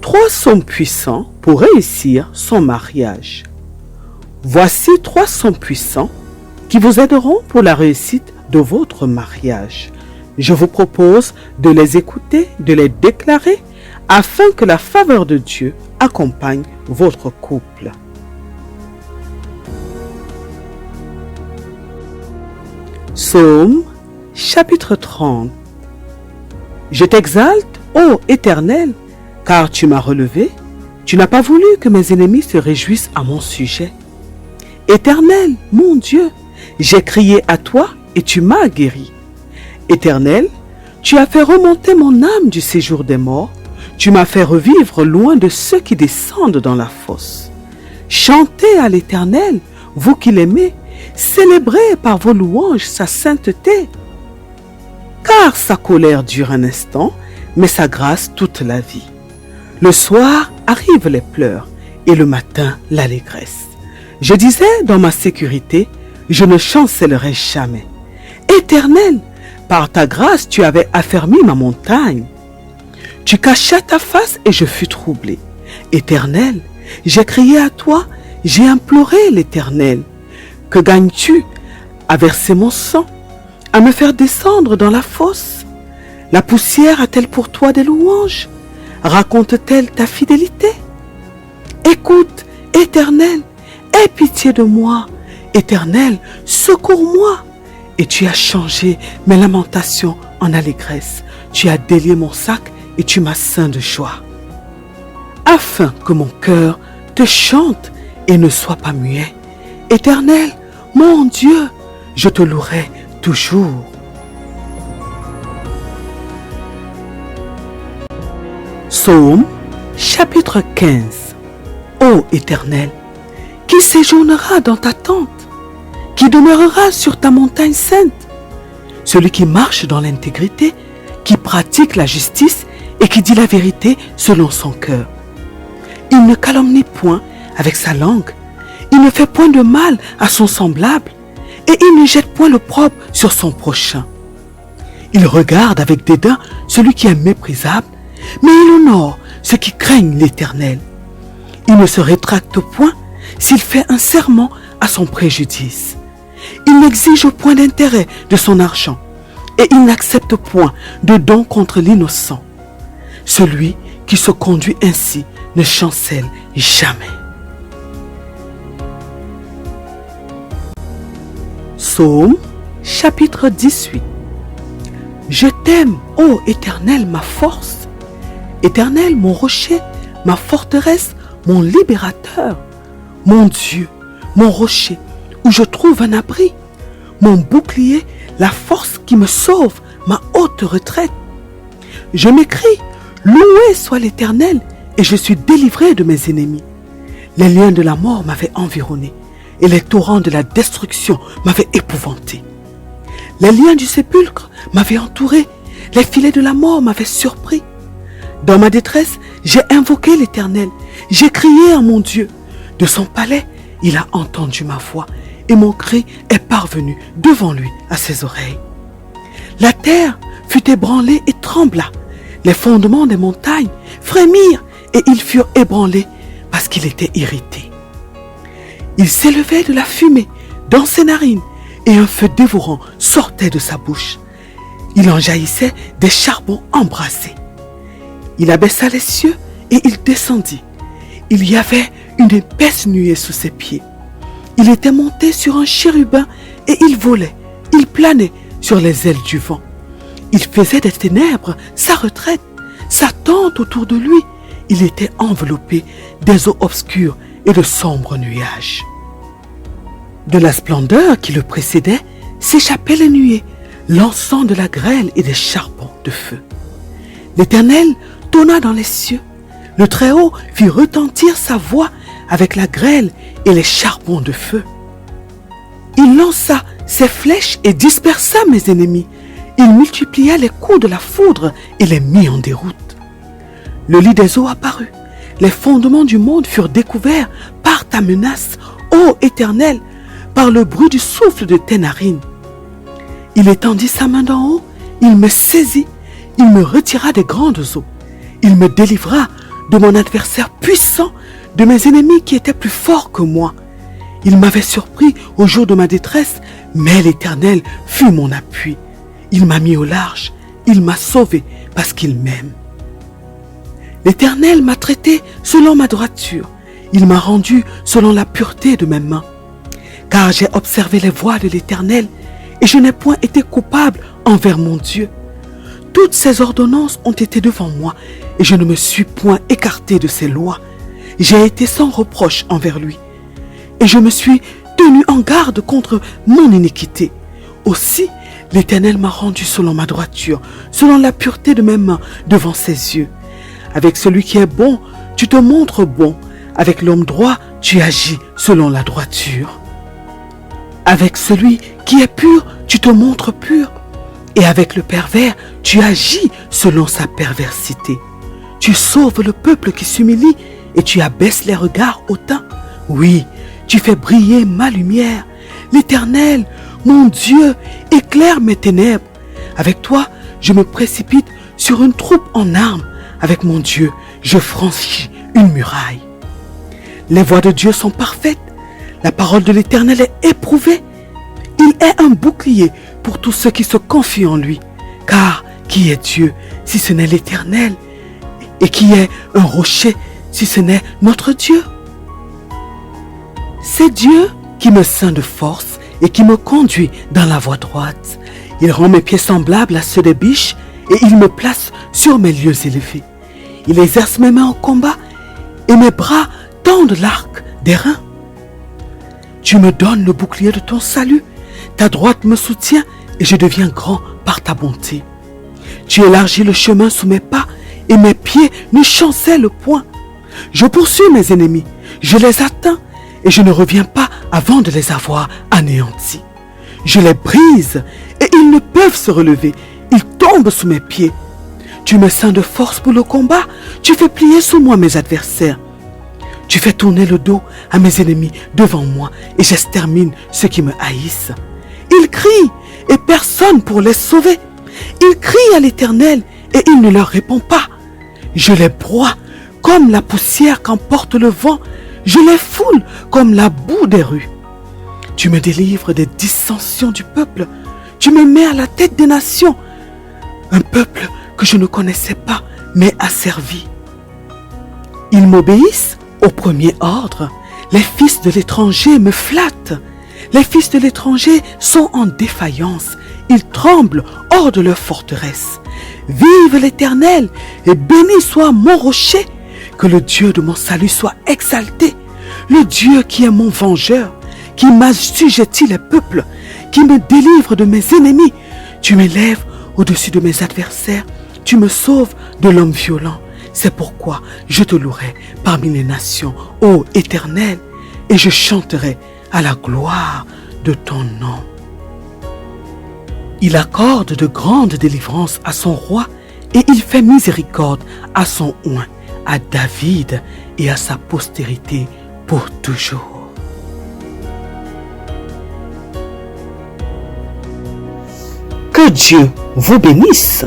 3 hommes puissants pour réussir son mariage. Voici 3 hommes puissants qui vous aideront pour la réussite de votre mariage. Je vous propose de les écouter, de les déclarer, afin que la faveur de Dieu accompagne votre couple. Psaume, chapitre 30. Je t'exalte, ô Éternel, car tu m'as relevé. Tu n'as pas voulu que mes ennemis se réjouissent à mon sujet. Éternel, mon Dieu, j'ai crié à toi et tu m'as guéri. Éternel, tu as fait remonter mon âme du séjour des morts. Tu m'as fait revivre loin de ceux qui descendent dans la fosse. Chantez à l'Éternel, vous qui l'aimez, célébrez par vos louanges sa sainteté. Car sa colère dure un instant, mais sa grâce toute la vie. Le soir arrivent les pleurs et le matin l'allégresse. Je disais dans ma sécurité, je ne chancellerai jamais. Éternel, par ta grâce tu avais affermi ma montagne. Tu cachas ta face et je fus troublé. Éternel, j'ai crié à toi, j'ai imploré l'Éternel. Que gagnes-tu à verser mon sang, à me faire descendre dans la fosse? La poussière a-t-elle pour toi des louanges? Raconte-t-elle ta fidélité? Écoute, Éternel, aie pitié de moi. Éternel, secours-moi. Et tu as changé mes lamentations en allégresse. Tu as délié mon sac et tu m'as ceint de joie. Afin que mon cœur te chante et ne soit pas muet. Éternel, mon Dieu, je te louerai toujours. Psaume, chapitre 15. Ô Éternel, qui séjournera dans ta tente? Qui demeurera sur ta montagne sainte? Celui qui marche dans l'intégrité, qui pratique la justice et qui dit la vérité selon son cœur. Il ne calomnie point avec sa langue. Il ne fait point de mal à son semblable et il ne jette point l'opprobre sur son prochain. Il regarde avec dédain celui qui est méprisable, mais il honore ceux qui craignent l'Éternel. Il ne se rétracte point s'il fait un serment à son préjudice. Il n'exige point d'intérêt de son argent et il n'accepte point de don contre l'innocent. Celui qui se conduit ainsi ne chancelle jamais. Psaume, chapitre 18. Je t'aime, ô Éternel, ma force. Éternel, mon rocher, ma forteresse, mon libérateur. Mon Dieu, mon rocher, où je trouve un abri. Mon bouclier, la force qui me sauve, ma haute retraite. Je m'écrie, loué soit l'Éternel, et je suis délivré de mes ennemis. Les liens de la mort m'avaient environné, et les torrents de la destruction m'avaient épouvanté. Les liens du sépulcre m'avaient entouré, les filets de la mort m'avaient surpris. Dans ma détresse, j'ai invoqué l'Éternel, j'ai crié à mon Dieu. De son palais, il a entendu ma voix, et mon cri est parvenu devant lui à ses oreilles. La terre fut ébranlée et trembla, les fondements des montagnes frémirent, et ils furent ébranlés parce qu'il était irrité. Il s'élevait de la fumée dans ses narines et un feu dévorant sortait de sa bouche. Il en jaillissait des charbons embrasés. Il abaissa les cieux et il descendit. Il y avait une épaisse nuée sous ses pieds. Il était monté sur un chérubin et il volait, il planait sur les ailes du vent. Il faisait des ténèbres sa retraite, sa tente autour de lui. Il était enveloppé des eaux obscures et de sombres nuages. De la splendeur qui le précédait s'échappaient les nuées, l'encens de la grêle et des charbons de feu. L'Éternel tonna dans les cieux. Le Très-Haut fit retentir sa voix avec la grêle et les charbons de feu. Il lança ses flèches et dispersa mes ennemis. Il multiplia les coups de la foudre et les mit en déroute. Le lit des eaux apparut. Les fondements du monde furent découverts par ta menace, ô Éternel, par le bruit du souffle de tes narines. Il étendit sa main d'en haut, il me saisit, il me retira des grandes eaux. Il me délivra de mon adversaire puissant, de mes ennemis qui étaient plus forts que moi. Il m'avait surpris au jour de ma détresse, mais l'Éternel fut mon appui. Il m'a mis au large, il m'a sauvé parce qu'il m'aime. L'Éternel m'a traité selon ma droiture, il m'a rendu selon la pureté de mes mains. Car j'ai observé les voies de l'Éternel et je n'ai point été coupable envers mon Dieu. Toutes ses ordonnances ont été devant moi et je ne me suis point écarté de ses lois. J'ai été sans reproche envers lui et je me suis tenu en garde contre mon iniquité. Aussi, l'Éternel m'a rendu selon ma droiture, selon la pureté de mes mains devant ses yeux. Avec celui qui est bon, tu te montres bon. Avec l'homme droit, tu agis selon la droiture. Avec celui qui est pur, tu te montres pur. Et avec le pervers, tu agis selon sa perversité. Tu sauves le peuple qui s'humilie et tu abaisses les regards hautains. Oui, tu fais briller ma lumière. L'Éternel, mon Dieu, éclaire mes ténèbres. Avec toi, je me précipite sur une troupe en armes. Avec mon Dieu, je franchis une muraille. Les voies de Dieu sont parfaites. La parole de l'Éternel est éprouvée. Il est un bouclier pour tous ceux qui se confient en lui. Car qui est Dieu si ce n'est l'Éternel? Et qui est un rocher si ce n'est notre Dieu? C'est Dieu qui me ceint de force et qui me conduit dans la voie droite. Il rend mes pieds semblables à ceux des biches et il me place sur mes lieux élevés. Il exerce mes mains au combat et mes bras tendent l'arc des reins. Tu me donnes le bouclier de ton salut. Ta droite me soutient et je deviens grand par ta bonté. Tu élargis le chemin sous mes pas et mes pieds ne chancellent point. Je poursuis mes ennemis, je les atteins et je ne reviens pas avant de les avoir anéantis. Je les brise et ils ne peuvent se relever. Ils tombent sous mes pieds. Tu me ceins de force pour le combat. Tu fais plier sous moi mes adversaires. Tu fais tourner le dos à mes ennemis devant moi et j'extermine ceux qui me haïssent. Ils crient et personne pour les sauver. Ils crient à l'Éternel et il ne leur répond pas. Je les broie comme la poussière qu'emporte le vent. Je les foule comme la boue des rues. Tu me délivres des dissensions du peuple. Tu me mets à la tête des nations. Un peuple que je ne connaissais pas m'est asservi. Ils m'obéissent au premier ordre. Les fils de l'étranger me flattent. Les fils de l'étranger sont en défaillance. Ils tremblent hors de leur forteresse. Vive l'Éternel et béni soit mon rocher. Que le Dieu de mon salut soit exalté. Le Dieu qui est mon vengeur, qui m'assujettit les peuples, qui me délivre de mes ennemis. Tu m'élèves au-dessus de mes adversaires. Tu me sauves de l'homme violent. C'est pourquoi je te louerai parmi les nations, ô Éternel, et je chanterai à la gloire de ton nom. Il accorde de grandes délivrances à son roi et il fait miséricorde à son oint, à David et à sa postérité pour toujours. Que Dieu vous bénisse.